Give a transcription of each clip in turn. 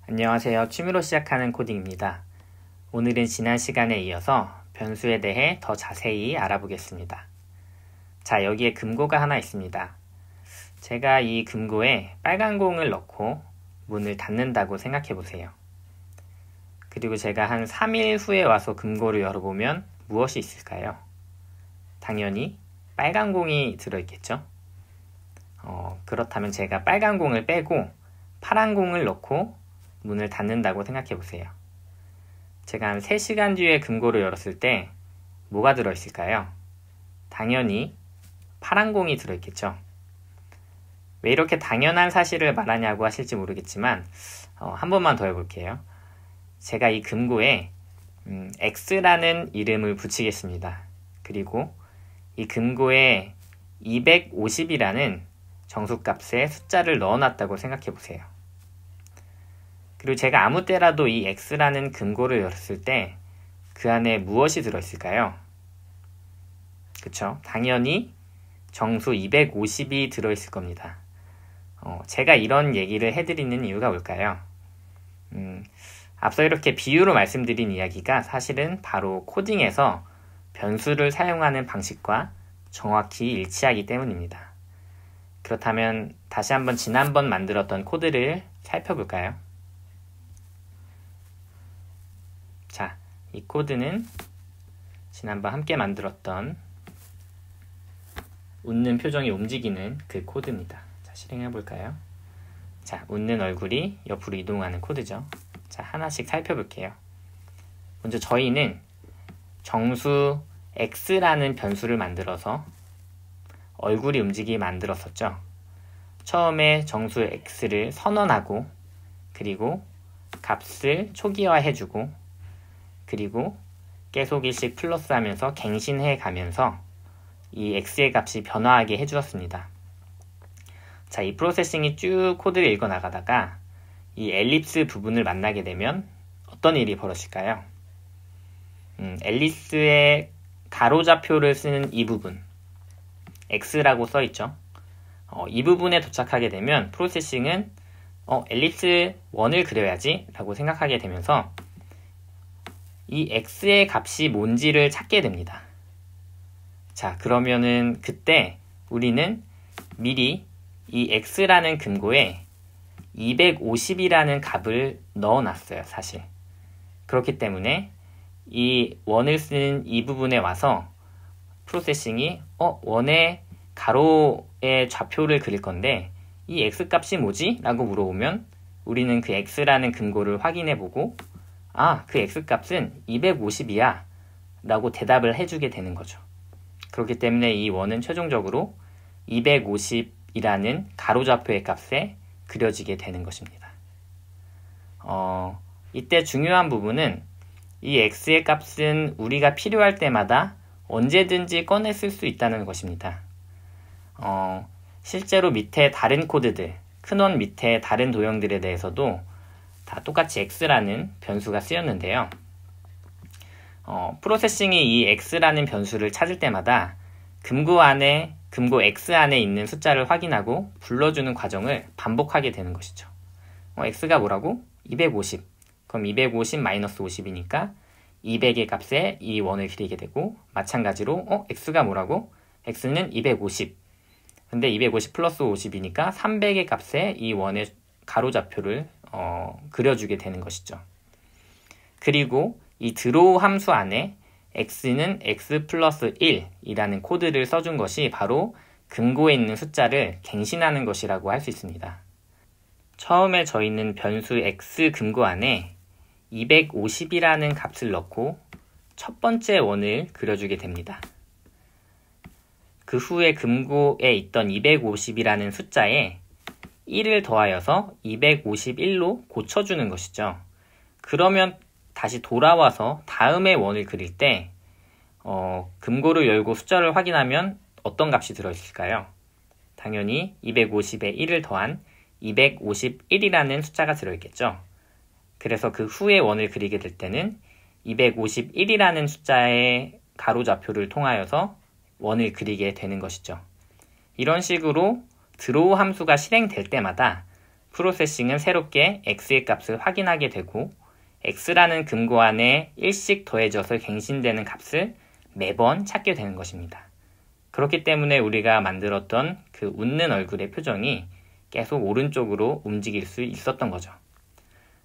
안녕하세요. 취미로 시작하는 코딩입니다. 오늘은 지난 시간에 이어서 변수에 대해 더 자세히 알아보겠습니다. 자, 여기에 금고가 하나 있습니다. 제가 이 금고에 빨간 공을 넣고 문을 닫는다고 생각해 보세요. 그리고 제가 한 3일 후에 와서 금고를 열어보면 무엇이 있을까요? 당연히 빨간 공이 들어있겠죠? 그렇다면 제가 빨간 공을 빼고 파란 공을 넣고 문을 닫는다고 생각해 보세요. 제가 한 3시간 뒤에 금고를 열었을 때 뭐가 들어있을까요? 당연히 파란 공이 들어있겠죠. 왜 이렇게 당연한 사실을 말하냐고 하실지 모르겠지만 한 번만 더 해볼게요. 제가 이 금고에 X라는 이름을 붙이겠습니다. 그리고 이 금고에 250이라는 정수값의 숫자를 넣어놨다고 생각해 보세요. 그리고 제가 아무 때라도 이 X라는 금고를 열었을 때 그 안에 무엇이 들어있을까요? 그쵸? 당연히 정수 250이 들어있을 겁니다. 제가 이런 얘기를 해드리는 이유가 뭘까요? 앞서 이렇게 비유로 말씀드린 이야기가 사실은 바로 코딩에서 변수를 사용하는 방식과 정확히 일치하기 때문입니다. 그렇다면 다시 한번 지난번 만들었던 코드를 살펴볼까요? 자, 이 코드는 지난번 함께 만들었던 웃는 표정이 움직이는 그 코드입니다. 자, 실행해 볼까요? 자, 웃는 얼굴이 옆으로 이동하는 코드죠. 자, 하나씩 살펴볼게요. 먼저 저희는 정수 x라는 변수를 만들어서 얼굴이 움직이게 만들었었죠. 처음에 정수 x를 선언하고 그리고 값을 초기화해주고 그리고 계속 일씩 플러스 하면서 갱신해 가면서 이 x의 값이 변화하게 해주었습니다. 자, 이 프로세싱이 쭉 코드를 읽어 나가다가 이 엘립스 부분을 만나게 되면 어떤 일이 벌어질까요? 엘립스의 가로좌표를 쓰는 이 부분 x라고 써있죠. 이 부분에 도착하게 되면 프로세싱은 엘립스 1을 그려야지 라고 생각하게 되면서 이 x의 값이 뭔지를 찾게 됩니다. 자, 그러면은 그때 우리는 미리 이 x라는 금고에 250이라는 값을 넣어놨어요, 사실. 그렇기 때문에 이 1을 쓴 이 부분에 와서 프로세싱이 1의 가로의 좌표를 그릴 건데 이 x값이 뭐지? 라고 물어보면 우리는 그 x라는 금고를 확인해보고 그 x값은 250이야 라고 대답을 해주게 되는 거죠. 그렇기 때문에 이 1은 최종적으로 250이라는 가로좌표의 값에 그려지게 되는 것입니다. 이때 중요한 부분은 이 x의 값은 우리가 필요할 때마다 언제든지 꺼내 쓸 수 있다는 것입니다. 실제로 밑에 다른 코드들, 큰 원 밑에 다른 도형들에 대해서도 다 똑같이 x라는 변수가 쓰였는데요. 프로세싱이 이 x라는 변수를 찾을 때마다 금고 x 안에 있는 숫자를 확인하고 불러주는 과정을 반복하게 되는 것이죠. x가 뭐라고? 250. 그럼 250-50이니까 200의 값에 이 1을 그리게 되고 마찬가지로 x가 뭐라고? x는 250. 근데 250 플러스 50이니까 300의 값에 이 1의 가로좌표를 그려주게 되는 것이죠. 그리고 이 드로우 함수 안에 x는 x 플러스 1이라는 코드를 써준 것이 바로 금고에 있는 숫자를 갱신하는 것이라고 할 수 있습니다. 처음에 저희는 변수 x 금고 안에 250이라는 값을 넣고 첫 번째 원을 그려주게 됩니다. 그 후에 금고에 있던 250이라는 숫자에 1을 더하여서 251로 고쳐주는 것이죠. 그러면 다시 돌아와서 다음의 원을 그릴 때 금고를 열고 숫자를 확인하면 어떤 값이 들어있을까요? 당연히 250에 1을 더한 251이라는 숫자가 들어있겠죠. 그래서 그 후에 원을 그리게 될 때는 251이라는 숫자의 가로좌표를 통하여서 원을 그리게 되는 것이죠. 이런 식으로 드로우 함수가 실행될 때마다 프로세싱은 새롭게 x의 값을 확인하게 되고 x라는 금고 안에 1씩 더해져서 갱신되는 값을 매번 찾게 되는 것입니다. 그렇기 때문에 우리가 만들었던 그 웃는 얼굴의 표정이 계속 오른쪽으로 움직일 수 있었던 거죠.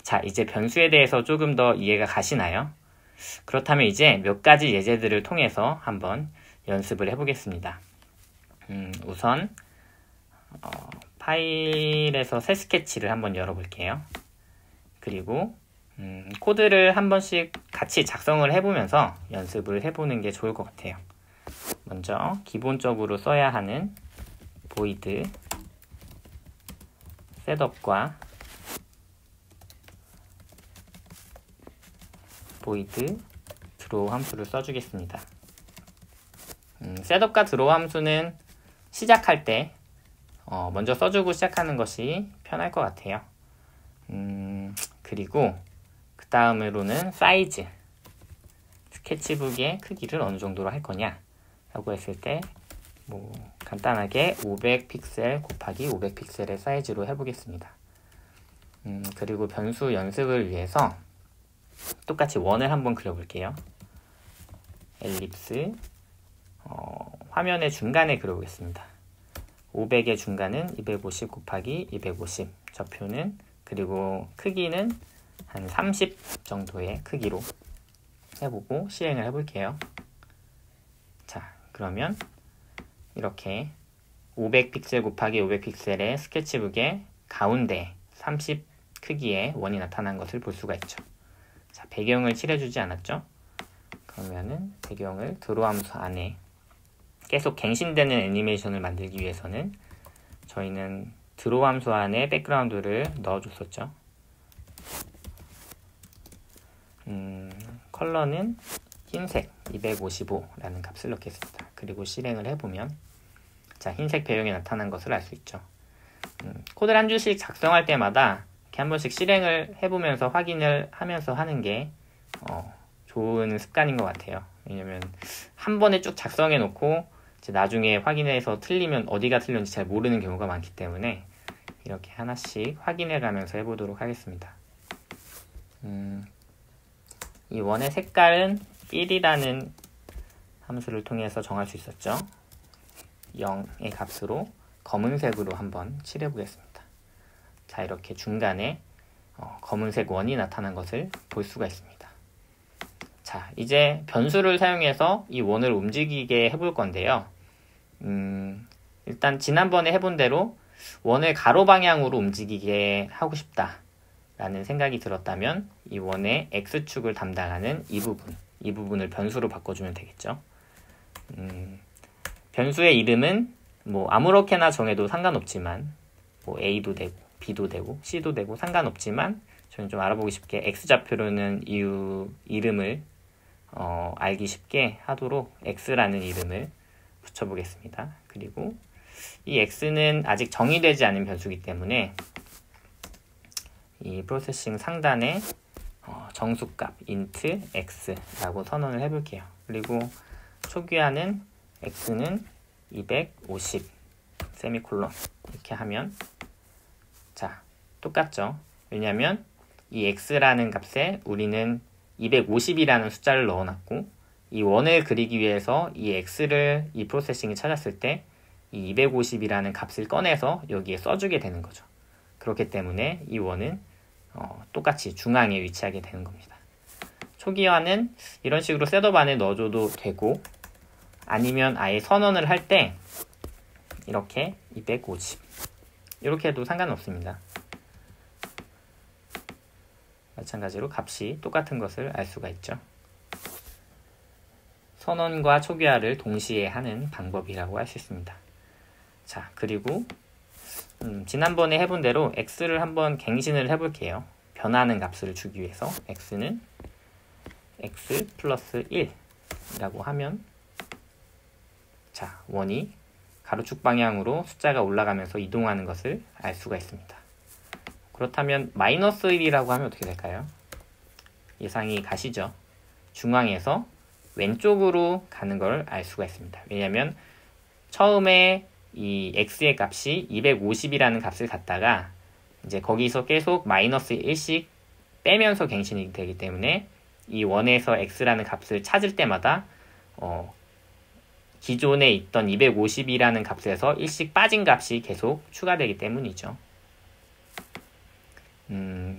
자, 이제 변수에 대해서 조금 더 이해가 가시나요? 그렇다면 이제 몇 가지 예제들을 통해서 한번 연습을 해보겠습니다. 우선 파일에서 새 스케치를 한번 열어볼게요. 그리고 코드를 한 번씩 같이 작성을 해보면서 연습을 해보는 게 좋을 것 같아요. 먼저 기본적으로 써야 하는 void 셋업과 void draw 함수를 써주겠습니다. 셋업과 draw 함수는 시작할 때 먼저 써주고 시작하는 것이 편할 것 같아요. 그리고 그 다음으로는 사이즈, 스케치북의 크기를 어느 정도로 할 거냐 라고 했을 때 간단하게 500픽셀 곱하기 500픽셀의 사이즈로 해보겠습니다. 그리고 변수 연습을 위해서 똑같이 원을 한번 그려볼게요. 엘립스, 화면의 중간에 그려보겠습니다. 500의 중간은 250 곱하기 250, 좌표는, 그리고 크기는 한 30 정도의 크기로 해보고 실행을 해볼게요. 자, 그러면 이렇게 500픽셀 곱하기 500픽셀의 스케치북의 가운데 30 크기의 원이 나타난 것을 볼 수가 있죠. 자, 배경을 칠해주지 않았죠? 그러면은 배경을 드로우 함수 안에 계속 갱신되는 애니메이션을 만들기 위해서는 저희는 드로우 함수 안에 백그라운드를 넣어줬었죠. 컬러는 흰색 255라는 값을 넣겠습니다. 그리고 실행을 해보면 자, 흰색 배경이 나타난 것을 알 수 있죠. 코드를 한 줄씩 작성할 때마다 이렇게 한 번씩 실행을 해보면서 확인을 하면서 하는 게 좋은 습관인 것 같아요. 왜냐면 한 번에 쭉 작성해 놓고 이제 나중에 확인해서 틀리면 어디가 틀렸는지 잘 모르는 경우가 많기 때문에 이렇게 하나씩 확인해 가면서 해보도록 하겠습니다. 이 원의 색깔은 1이라는 함수를 통해서 정할 수 있었죠. 0의 값으로 검은색으로 한번 칠해 보겠습니다. 자, 이렇게 중간에 검은색 원이 나타난 것을 볼 수가 있습니다. 자, 이제 변수를 사용해서 이 원을 움직이게 해볼 건데요. 일단 지난번에 해본 대로 원을 가로 방향으로 움직이게 하고 싶다 라는 생각이 들었다면 이 원의 X축을 담당하는 이 부분을 변수로 바꿔주면 되겠죠. 변수의 이름은 아무렇게나 정해도 상관없지만 A도 되고 B도 되고 C도 되고 상관없지만 저는 좀 알아보기 쉽게 X좌표로는 이름을 알기 쉽게 하도록 X라는 이름을 붙여보겠습니다. 그리고 이 X는 아직 정의되지 않은 변수이기 때문에 이 프로세싱 상단에 정수값 int x라고 선언을 해볼게요. 그리고 초기화는 x는 250 세미콜론 이렇게 하면 자, 똑같죠. 왜냐하면 이 x라는 값에 우리는 250이라는 숫자를 넣어놨고 이 원을 그리기 위해서 이 x를 이 프로세싱이 찾았을 때 이 250이라는 값을 꺼내서 여기에 써주게 되는 거죠. 그렇기 때문에 이 원은 똑같이 중앙에 위치하게 되는 겁니다. 초기화는 이런 식으로 셋업 안에 넣어줘도 되고 아니면 아예 선언을 할 때 이렇게 250 이렇게 해도 상관없습니다. 마찬가지로 값이 똑같은 것을 알 수가 있죠. 선언과 초기화를 동시에 하는 방법이라고 할 수 있습니다. 자, 그리고 지난번에 해본 대로 x를 한번 갱신을 해볼게요. 변하는 값을 주기 위해서 x는 x 플러스 1이라고 하면 자, 원이 가로축 방향으로 숫자가 올라가면서 이동하는 것을 알 수가 있습니다. 그렇다면 마이너스 1이라고 하면 어떻게 될까요? 예상이 가시죠? 중앙에서 왼쪽으로 가는 걸 알 수가 있습니다. 왜냐하면 처음에 이 x의 값이 250이라는 값을 갖다가 이제 거기서 계속 마이너스 1씩 빼면서 갱신이 되기 때문에 이 원에서 x라는 값을 찾을 때마다 기존에 있던 250이라는 값에서 1씩 빠진 값이 계속 추가되기 때문이죠.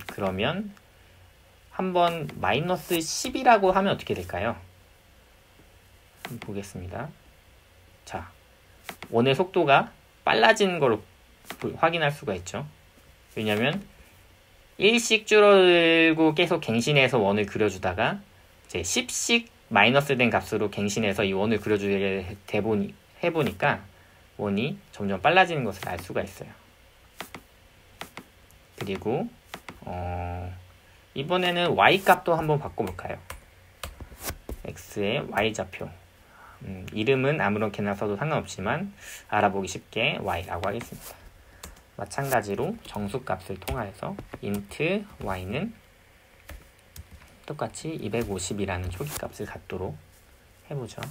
그러면 한번 마이너스 10이라고 하면 어떻게 될까요? 보겠습니다. 자, 원의 속도가 빨라지는 걸 확인할 수가 있죠. 왜냐면 1씩 줄어들고 계속 갱신해서 원을 그려주다가 이제 10씩 마이너스 된 값으로 갱신해서 이 원을 그려주게 해보니까 원이 점점 빨라지는 것을 알 수가 있어요. 그리고 이번에는 y 값도 한번 바꿔볼까요? x의 y좌표. 이름은 아무렇게나 써도 상관없지만 알아보기 쉽게 y라고 하겠습니다. 마찬가지로 정수값을 통하여서 int y는 똑같이 250이라는 초기값을 갖도록 해보죠.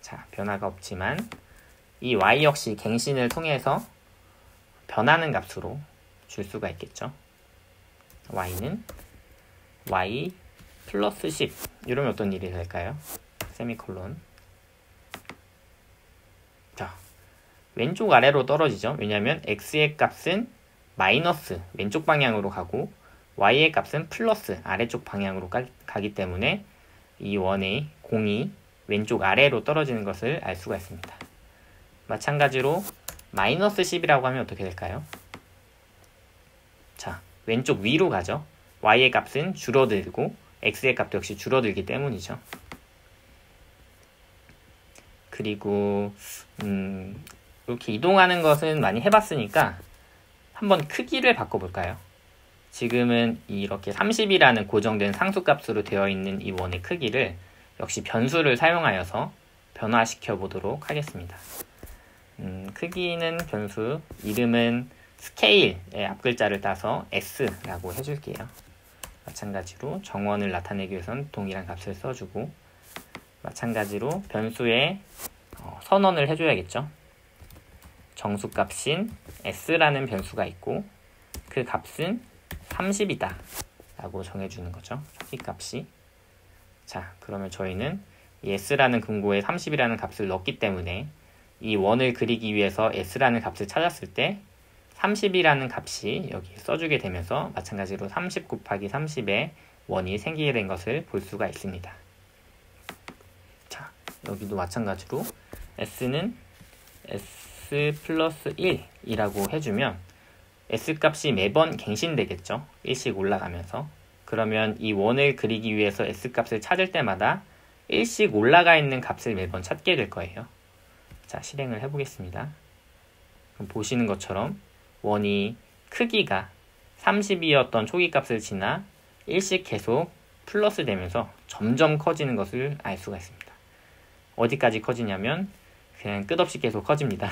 자, 변화가 없지만 이 y 역시 갱신을 통해서 변하는 값으로 줄 수가 있겠죠. y는 y 플러스 10 이러면 어떤 일이 될까요? 세미콜론. 자, 왼쪽 아래로 떨어지죠. 왜냐하면 x의 값은 마이너스 왼쪽 방향으로 가고 y의 값은 플러스 아래쪽 방향으로 가기 때문에 이 원의 공이 왼쪽 아래로 떨어지는 것을 알 수가 있습니다. 마찬가지로 마이너스 10이라고 하면 어떻게 될까요? 자, 왼쪽 위로 가죠. y의 값은 줄어들고 x의 값도 역시 줄어들기 때문이죠. 그리고 이렇게 이동하는 것은 많이 해봤으니까 한번 크기를 바꿔볼까요? 지금은 이렇게 30이라는 고정된 상수값으로 되어 있는 이 원의 크기를 역시 변수를 사용하여서 변화시켜 보도록 하겠습니다. 크기는 변수, 이름은 스케일의 앞글자를 따서 s라고 해줄게요. 마찬가지로 정원을 나타내기 위해서는 동일한 값을 써주고, 마찬가지로 변수에 선언을 해줘야겠죠. 정수값인 s라는 변수가 있고 그 값은 30이다 라고 정해주는 거죠. 초기값이. 자, 그러면 저희는 이 s라는 금고에 30이라는 값을 넣었기 때문에 이 원을 그리기 위해서 s라는 값을 찾았을 때 30이라는 값이 여기 써주게 되면서 마찬가지로 30 곱하기 30의 원이 생기게 된 것을 볼 수가 있습니다. 자, 여기도 마찬가지로 s는 s 플러스 1이라고 해주면 s값이 매번 갱신되겠죠. 1씩 올라가면서. 그러면 이 원을 그리기 위해서 s값을 찾을 때마다 1씩 올라가 있는 값을 매번 찾게 될 거예요. 자, 실행을 해보겠습니다. 그럼 보시는 것처럼 원이 크기가 30이었던 초기값을 지나 1씩 계속 플러스 되면서 점점 커지는 것을 알 수가 있습니다. 어디까지 커지냐면 그냥 끝없이 계속 커집니다.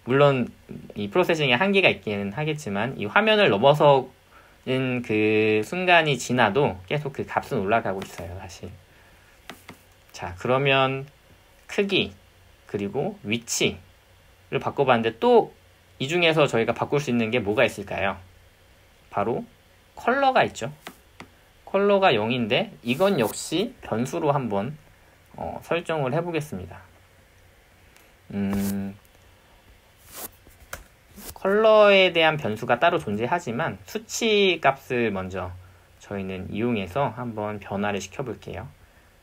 물론 이 프로세싱에 한계가 있기는 하겠지만 이 화면을 넘어서는 그 순간이 지나도 계속 그 값은 올라가고 있어요, 사실. 자, 그러면 크기 그리고 위치를 바꿔봤는데 또 이 중에서 저희가 바꿀 수 있는 게 뭐가 있을까요? 바로 컬러가 있죠. 컬러가 0인데 이건 역시 변수로 한번 설정을 해보겠습니다. 컬러에 대한 변수가 따로 존재하지만 수치 값을 먼저 저희는 이용해서 한번 변화를 시켜볼게요.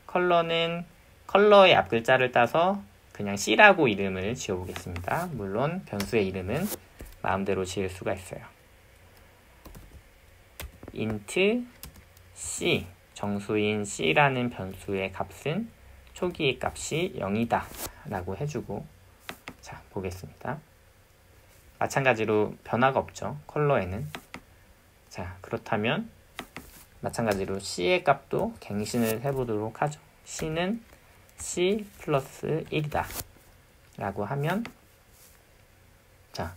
컬러는 컬러의 앞글자를 따서 그냥 C라고 이름을 지어보겠습니다. 물론 변수의 이름은 마음대로 지을 수가 있어요. int C, 정수인 C라는 변수의 값은 초기의 값이 0이다 라고 해주고, 자, 보겠습니다. 마찬가지로 변화가 없죠, 컬러에는. 자, 그렇다면 마찬가지로 C의 값도 갱신을 해보도록 하죠. C는 C 플러스 1이다 라고 하면, 자,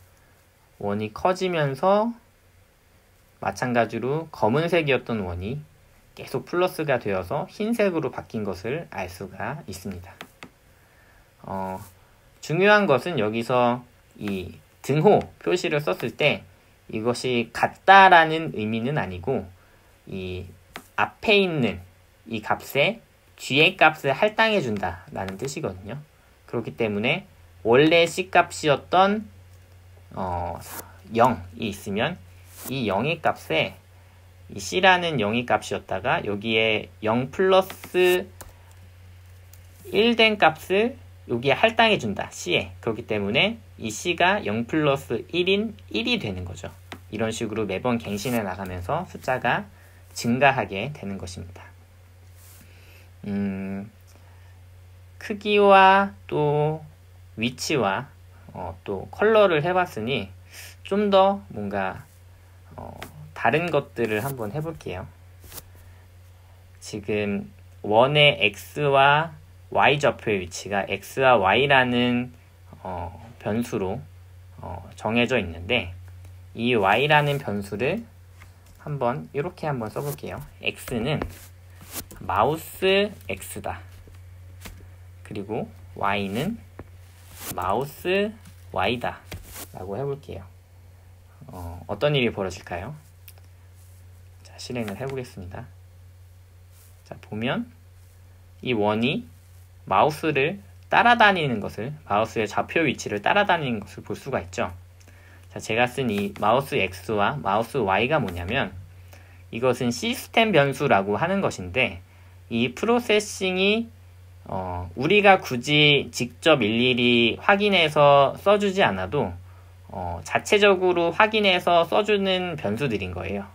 원이 커지면서 마찬가지로 검은색이었던 원이 계속 플러스가 되어서 흰색으로 바뀐 것을 알 수가 있습니다. 중요한 것은 여기서 이 등호 표시를 썼을 때 이것이 같다라는 의미는 아니고 이 앞에 있는 이 값에 뒤에 값을 할당해 준다라는 뜻이거든요. 그렇기 때문에 원래 C값이었던 0이 있으면 이 0의 값에 이 C라는 0의 값이었다가 여기에 0 플러스 1 된 값을 여기에 할당해 준다. C에. 그렇기 때문에 이 C가 0 플러스 1인 1이 되는 거죠. 이런 식으로 매번 갱신해 나가면서 숫자가 증가하게 되는 것입니다. 크기와 또 위치와 또 컬러를 해봤으니 좀 더 뭔가 다른 것들을 한번 해볼게요. 지금 원의 x와 y 좌표의 위치가 x와 y라는 변수로 정해져 있는데 이 y라는 변수를 한번 이렇게 한번 써볼게요. x는 마우스 x다. 그리고 y는 마우스 y다 라고 해볼게요. 어떤 일이 벌어질까요? 자, 실행을 해보겠습니다. 자, 보면 이 원이 마우스를 따라다니는 것을, 마우스의 좌표 위치를 따라다니는 것을 볼 수가 있죠. 자, 제가 쓴 이 마우스 x와 마우스 y가 뭐냐면 이것은 시스템 변수라고 하는 것인데 이 프로세싱이 우리가 굳이 직접 일일이 확인해서 써주지 않아도 자체적으로 확인해서 써주는 변수들인 거예요.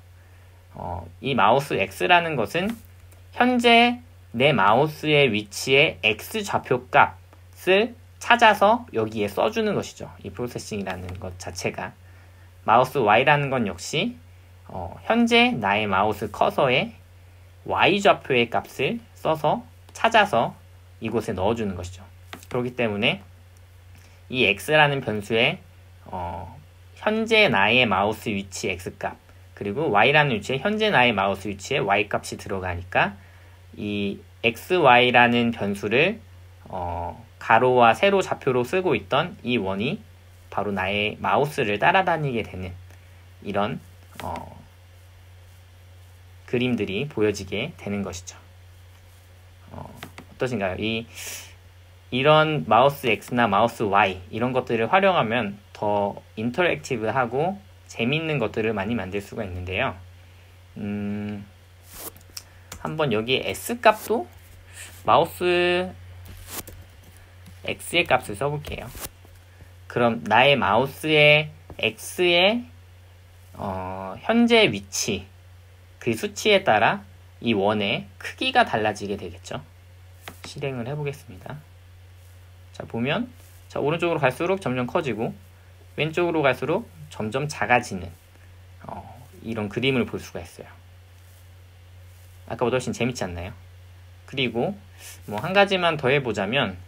이 마우스 x라는 것은 현재 내 마우스의 위치에 x 좌표 값을 찾아서 여기에 써주는 것이죠. 이 프로세싱이라는 것 자체가. 마우스 y라는 건 역시 현재 나의 마우스 커서에 y 좌표의 값을 써서 찾아서 이곳에 넣어주는 것이죠. 그렇기 때문에 이 x라는 변수에 현재 나의 마우스 위치 x값 그리고 y라는 위치에 현재 나의 마우스 위치에 y값이 들어가니까 이 xy라는 변수를 가로와 세로 좌표로 쓰고 있던 이 원이 바로 나의 마우스를 따라다니게 되는 이런 그림들이 보여지게 되는 것이죠. 어떠신가요? 이런 마우스 X나 마우스 Y 이런 것들을 활용하면 더 인터랙티브하고 재미있는 것들을 많이 만들 수가 있는데요. 한번 여기 S 값도 마우스 X의 값을 써볼게요. 그럼 나의 마우스의 X의 현재 위치 그 수치에 따라 이 원의 크기가 달라지게 되겠죠. 실행을 해보겠습니다. 자, 보면 자, 오른쪽으로 갈수록 점점 커지고 왼쪽으로 갈수록 점점 작아지는 이런 그림을 볼 수가 있어요. 아까보다 훨씬 재밌지 않나요? 그리고 뭐 한 가지만 더 해보자면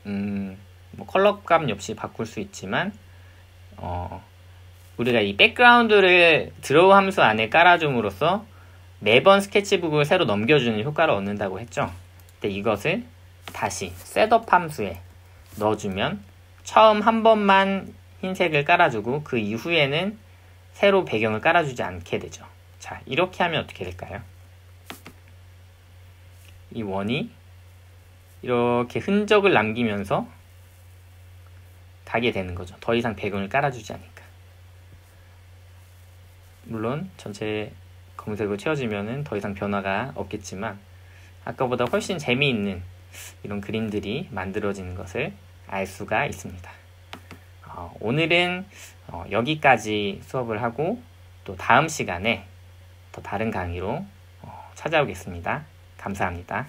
뭐 컬러감 역시 바꿀 수 있지만 우리가 이 백그라운드를 드로우 함수 안에 깔아줌으로써 매번 스케치북을 새로 넘겨주는 효과를 얻는다고 했죠. 근데 이것을 다시 셋업 함수에 넣어주면 처음 한 번만 흰색을 깔아주고 그 이후에는 새로 배경을 깔아주지 않게 되죠. 자, 이렇게 하면 어떻게 될까요? 이 원이 이렇게 흔적을 남기면서 가게 되는 거죠. 더 이상 배경을 깔아주지 않으니까. 물론 전체 검은색으로 채워지면은 더 이상 변화가 없겠지만 아까보다 훨씬 재미있는 이런 그림들이 만들어지는 것을 알 수가 있습니다. 오늘은 여기까지 수업을 하고 또 다음 시간에 더 다른 강의로 찾아오겠습니다. 감사합니다.